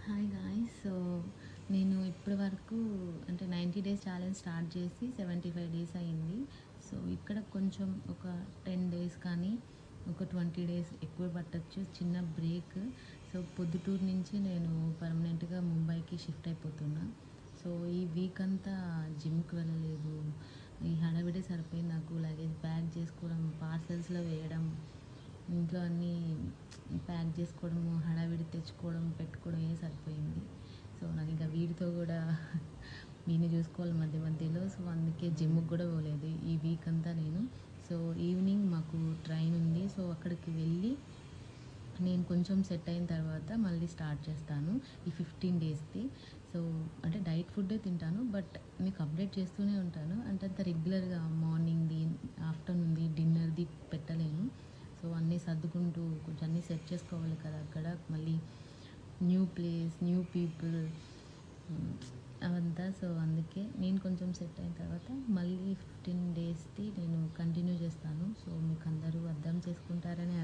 Hi guys. So నేను ఇప్పటి వరకు అంటే 90 డేస్ ఛాలెంజ్ స్టార్ట్ చేసి 75 డేస్ అయింది. సో ఇక్కడ కొంచెం ఒక 10 డేస్ కానీ ఒక 20 డేస్ ఎక్కువ పట్టొచ్చు, చిన్న బ్రేక్. సో పొద్దుటూరు నుంచి నేను పర్మనెంట్గా ముంబైకి షిఫ్ట్ అయిపోతున్నా. సో ఈ వీక్ అంతా జిమ్కి వెళ్ళలేదు. ఈ హడావిడే సరిపోయింది నాకు. లగేజ్ ప్యాక్ చేసుకోవడం, పార్సెల్స్లో వేయడం, ఇంట్లో అన్నీ ప్యాక్ చేసుకోవడము, హడావిడి తెచ్చుకోవడం, పెట్టుకోవడమే సరిపోయింది. సో నాకు ఇంకా వీడితో కూడా వీడిని చూసుకోవాలి మధ్య మధ్యలో. సో అందుకే జిమ్కి కూడా పోలేదు ఈ వీక్ అంతా నేను. సో ఈవినింగ్ మాకు ట్రైన్ ఉంది. సో అక్కడికి వెళ్ళి నేను కొంచెం సెట్ అయిన తర్వాత మళ్ళీ స్టార్ట్ చేస్తాను ఈ 15 డేస్ది. సో అంటే డైట్ ఫుడ్డే తింటాను, బట్ మీకు అప్డేట్ చేస్తూనే ఉంటాను. అంటే అంత రెగ్యులర్గా మార్నింగ్ది, ఆఫ్టర్నూన్ది, డిన్నర్ది పెట్టలేను. సో అన్నీ సర్దుకుంటూ కొంచెం అన్నీ సెట్ చేసుకోవాలి కదా అక్కడ. మళ్ళీ న్యూ ప్లేస్, న్యూ పీపుల్, అవంతా. సో అందుకే నేను కొంచెం సెట్ అయిన తర్వాత మళ్ళీ 15 డేస్ది నేను కంటిన్యూ చేస్తాను. సో మీకు అందరూ అర్థం చేసుకుంటారని